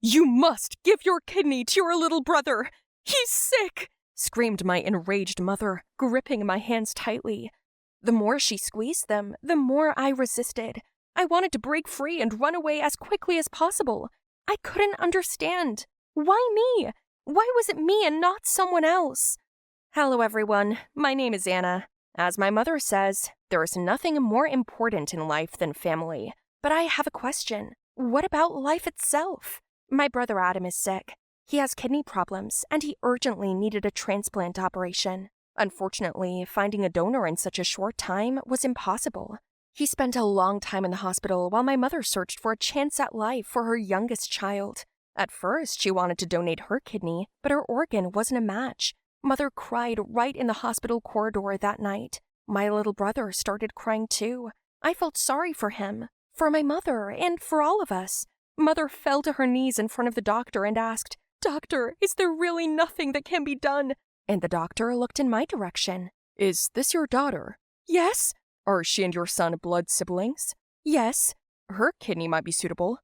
"You must give your kidney to your little brother! He's sick!" screamed my enraged mother, gripping my hands tightly. The more she squeezed them, the more I resisted. I wanted to break free and run away as quickly as possible. I couldn't understand. Why me? Why was it me and not someone else? Hello, everyone. My name is Anna. As my mother says, there is nothing more important in life than family. But I have a question. What about life itself? My brother Adam is sick. He has kidney problems, and he urgently needed a transplant operation. Unfortunately, finding a donor in such a short time was impossible. He spent a long time in the hospital while my mother searched for a chance at life for her youngest child. At first, she wanted to donate her kidney, but her organ wasn't a match. Mother cried right in the hospital corridor that night. My little brother started crying too. I felt sorry for him, for my mother, and for all of us. Mother fell to her knees in front of the doctor and asked, "Doctor, is there really nothing that can be done?" And the doctor looked in my direction. "Is this your daughter?" "Yes." "Are she and your son blood siblings?" "Yes." "Her kidney might be suitable.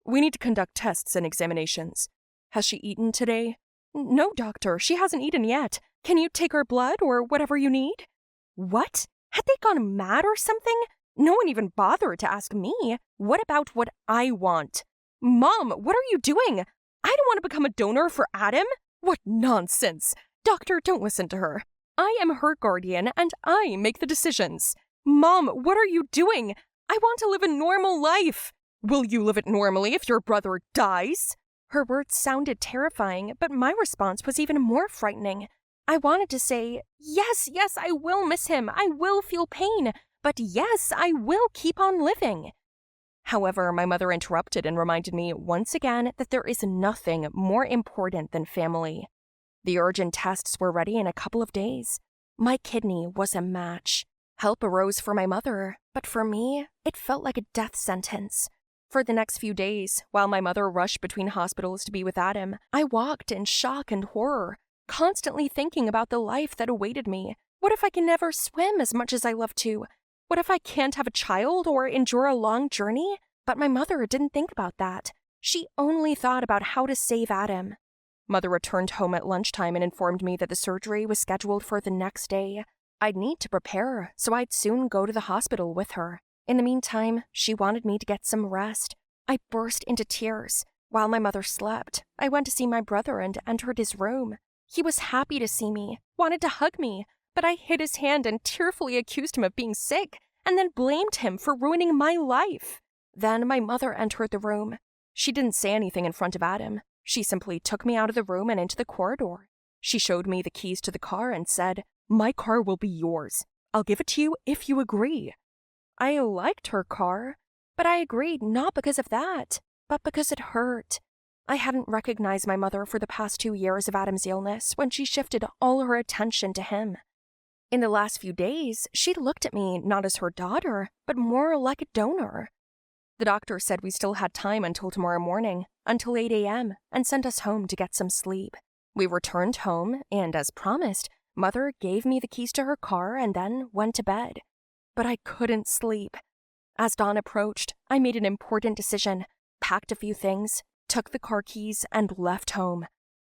We need to conduct tests and examinations. Has she eaten today?" "No, doctor, she hasn't eaten yet. Can you take her blood or whatever you need?" What? Had they gone mad or something? No one even bothered to ask me. What about what I want? "Mom, what are you doing? I don't want to become a donor for Adam." What nonsense! Doctor, don't listen to her. I am her guardian and I make the decisions. "Mom, what are you doing? I want to live a normal life." "Will you live it normally if your brother dies?" Her words sounded terrifying, but my response was even more frightening. I wanted to say, yes, I will miss him. I will feel pain. But yes, I will keep on living. However, my mother interrupted and reminded me once again that there is nothing more important than family. The urgent tests were ready in a couple of days. My kidney was a match. Help arose for my mother, but for me, it felt like a death sentence. For the next few days, while my mother rushed between hospitals to be with Adam, I walked in shock and horror, constantly thinking about the life that awaited me. What if I can never swim as much as I love to? What if I can't have a child or endure a long journey? But my mother didn't think about that. She only thought about how to save Adam. Mother returned home at lunchtime and informed me that the surgery was scheduled for the next day. I'd need to prepare, so I'd soon go to the hospital with her. In the meantime, she wanted me to get some rest. I burst into tears. While my mother slept, I went to see my brother and entered his room. He was happy to see me, wanted to hug me, but I hid his hand and tearfully accused him of being sick, and then blamed him for ruining my life. Then my mother entered the room. She didn't say anything in front of Adam. She simply took me out of the room and into the corridor. She showed me the keys to the car and said, "My car will be yours. I'll give it to you if you agree." I liked her car, but I agreed not because of that, but because it hurt. I hadn't recognized my mother for the past 2 years of Adam's illness when she shifted all her attention to him. In the last few days, she'd looked at me not as her daughter, but more like a donor. The doctor said we still had time until tomorrow morning, until 8 a.m., and sent us home to get some sleep. We returned home, and as promised, Mother gave me the keys to her car and then went to bed. But I couldn't sleep. As dawn approached, I made an important decision, packed a few things, took the car keys, and left home.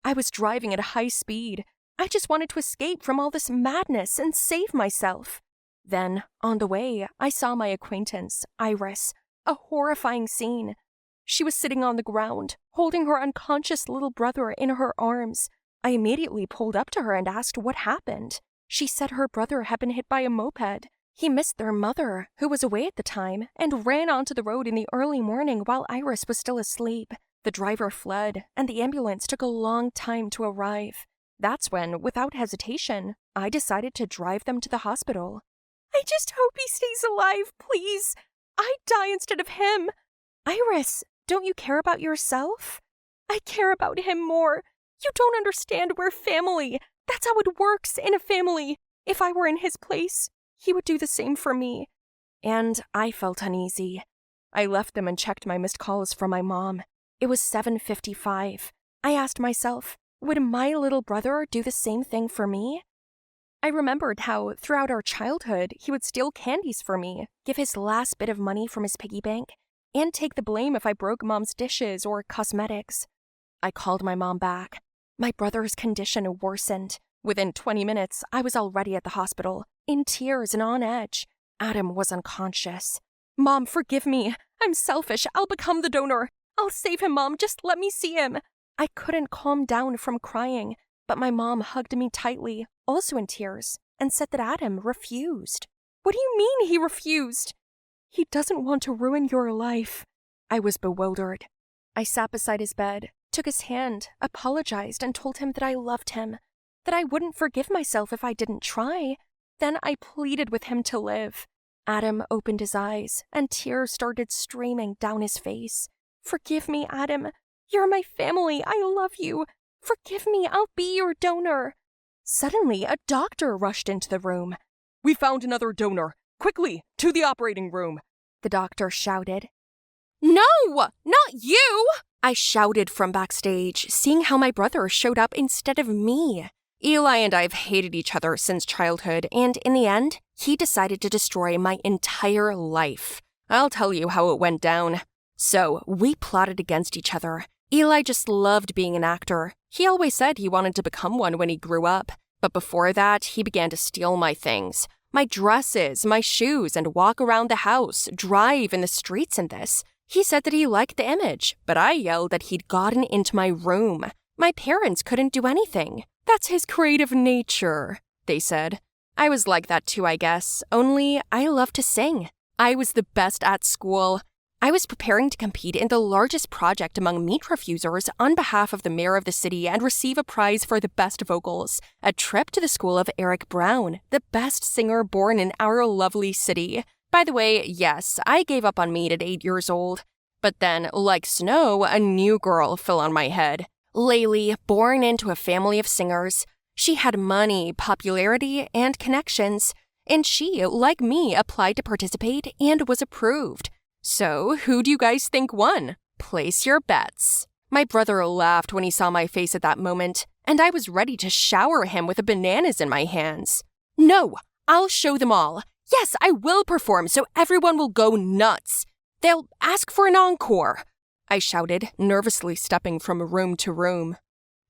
I was driving at a high speed. I just wanted to escape from all this madness and save myself. Then, on the way, I saw my acquaintance, Iris, a horrifying scene. She was sitting on the ground, holding her unconscious little brother in her arms. I immediately pulled up to her and asked what happened. She said her brother had been hit by a moped. He missed their mother, who was away at the time, and ran onto the road in the early morning while Iris was still asleep. The driver fled, and the ambulance took a long time to arrive. That's when, without hesitation, I decided to drive them to the hospital. "I just hope he stays alive, please. I'd die instead of him." "Iris, don't you care about yourself?" "I care about him more. You don't understand. We're family. That's how it works in a family. If I were in his place, he would do the same for me." And I felt uneasy. I left them and checked my missed calls from my mom. It was 7:55. I asked myself, would my little brother do the same thing for me? I remembered how, throughout our childhood, he would steal candies for me, give his last bit of money from his piggy bank, and take the blame if I broke Mom's dishes or cosmetics. I called my mom back. My brother's condition worsened. Within 20 minutes, I was already at the hospital, in tears and on edge. Adam was unconscious. Mom, forgive me. I'm selfish. I'll become the donor. I'll save him, Mom. Just let me see him. I couldn't calm down from crying, but my mom hugged me tightly, also in tears, and said that Adam refused. What do you mean he refused? He doesn't want to ruin your life. I was bewildered. I sat beside his bed, took his hand, apologized, and told him that I loved him, that I wouldn't forgive myself if I didn't try. Then I pleaded with him to live. Adam opened his eyes, and tears started streaming down his face. Forgive me, Adam. You're my family. I love you. Forgive me. I'll be your donor. Suddenly, a doctor rushed into the room. We found another donor. Quickly, to the operating room, the doctor shouted. No, not you! I shouted from backstage, seeing how my brother showed up instead of me. Eli and I have hated each other since childhood, and in the end, he decided to destroy my entire life. I'll tell you how it went down. So, we plotted against each other. Eli just loved being an actor. He always said he wanted to become one when he grew up. But before that, he began to steal my things. My dresses, my shoes, and walk around the house, drive in the streets in this. He said that he liked the image, but I yelled that he'd gotten into my room. My parents couldn't do anything. That's his creative nature, they said. I was like that too, I guess, only I love to sing. I was the best at school. I was preparing to compete in the largest project among meat refusers on behalf of the mayor of the city and receive a prize for the best vocals, a trip to the school of Eric Brown, the best singer born in our lovely city. By the way, yes, I gave up on meat at 8 years old. But then, like snow, a new girl fell on my head. Laylee, born into a family of singers. She had money, popularity, and connections. And she, like me, applied to participate and was approved. So, who do you guys think won? Place your bets. My brother laughed when he saw my face at that moment, and I was ready to shower him with the bananas in my hands. No, I'll show them all. Yes, I will perform so everyone will go nuts. They'll ask for an encore, I shouted, nervously stepping from room to room.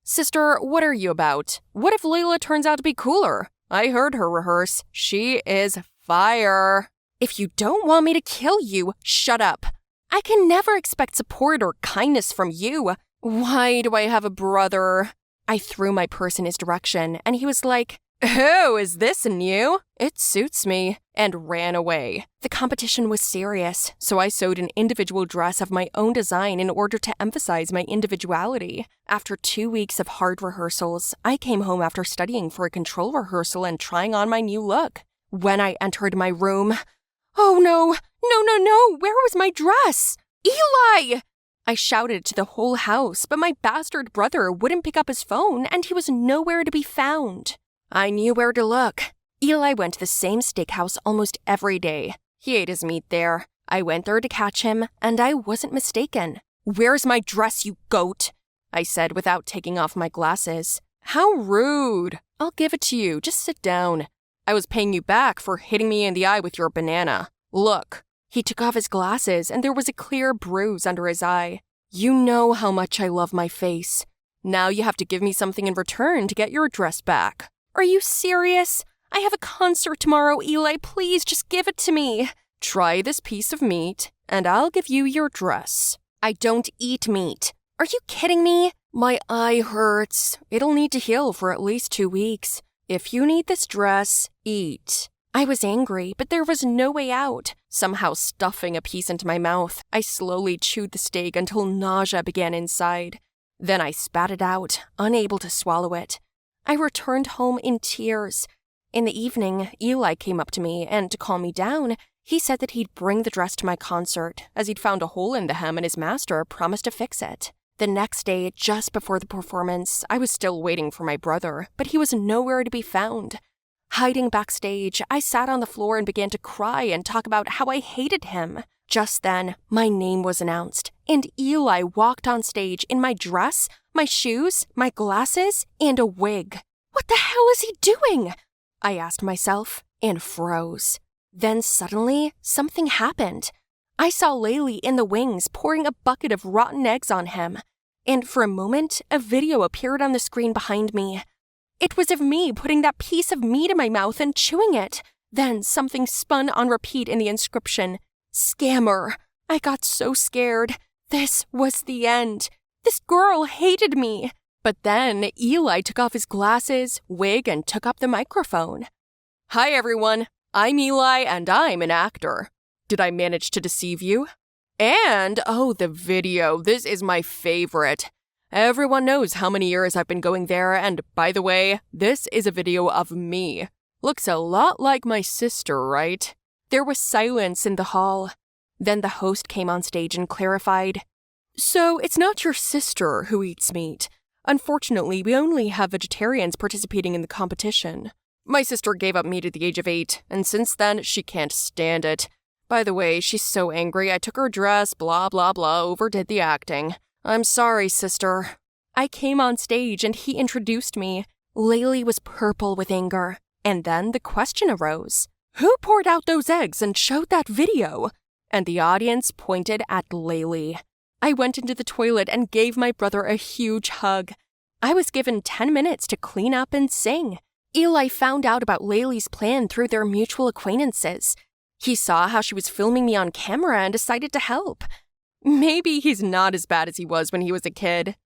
Sister, what are you about? What if Layla turns out to be cooler? I heard her rehearse. She is fire. If you don't want me to kill you, shut up. I can never expect support or kindness from you. Why do I have a brother? I threw my purse in his direction, and he was like, Oh, is this new? It suits me, and ran away. The competition was serious, so I sewed an individual dress of my own design in order to emphasize my individuality. After 2 weeks of hard rehearsals, I came home after studying for a control rehearsal and trying on my new look. When I entered my room, oh no, where was my dress? Eli! I shouted to the whole house, but my bastard brother wouldn't pick up his phone and he was nowhere to be found. I knew where to look. Eli went to the same steakhouse almost every day. He ate his meat there. I went there to catch him, and I wasn't mistaken. Where's my dress, you goat? I said without taking off my glasses. How rude. I'll give it to you. Just sit down. I was paying you back for hitting me in the eye with your banana. Look. He took off his glasses, and there was a clear bruise under his eye. You know how much I love my face. Now you have to give me something in return to get your dress back. Are you serious? I have a concert tomorrow, Eli. Please just give it to me. Try this piece of meat, and I'll give you your dress. I don't eat meat. Are you kidding me? My eye hurts. It'll need to heal for at least 2 weeks. If you need this dress, eat. I was angry, but there was no way out. Somehow stuffing a piece into my mouth, I slowly chewed the steak until nausea began inside. Then I spat it out, unable to swallow it. I returned home in tears. In the evening, Eli came up to me, and to calm me down, he said that he'd bring the dress to my concert, as he'd found a hole in the hem and his master promised to fix it. The next day, just before the performance, I was still waiting for my brother, but he was nowhere to be found. Hiding backstage, I sat on the floor and began to cry and talk about how I hated him. Just then, my name was announced, and Eli walked on stage in my dress, my shoes, my glasses, and a wig. What the hell is he doing? I asked myself, and froze. Then suddenly, something happened. I saw Laylee in the wings pouring a bucket of rotten eggs on him. And for a moment, a video appeared on the screen behind me. It was of me putting that piece of meat in my mouth and chewing it. Then something spun on repeat in the inscription, "Scammer." I got so scared. This was the end. This girl hated me. But then Eli took off his glasses, wig, and took up the microphone. "Hi, everyone. I'm Eli, and I'm an actor. Did I manage to deceive you? And, oh, the video. This is my favorite. Everyone knows how many years I've been going there, and by the way, this is a video of me. Looks a lot like my sister, right?" There was silence in the hall. Then the host came on stage and clarified, "So it's not your sister who eats meat. Unfortunately, we only have vegetarians participating in the competition. My sister gave up meat at the age of 8, and since then, she can't stand it. By the way, she's so angry I took her dress, blah, blah, blah, overdid the acting. I'm sorry, sister." I came on stage and he introduced me. Laylee was purple with anger. And then the question arose, "Who poured out those eggs and showed that video?" And the audience pointed at Laylee. I went into the toilet and gave my brother a huge hug. I was given 10 minutes to clean up and sing. Eli found out about Laylee's plan through their mutual acquaintances. He saw how she was filming me on camera and decided to help. Maybe he's not as bad as he was when he was a kid.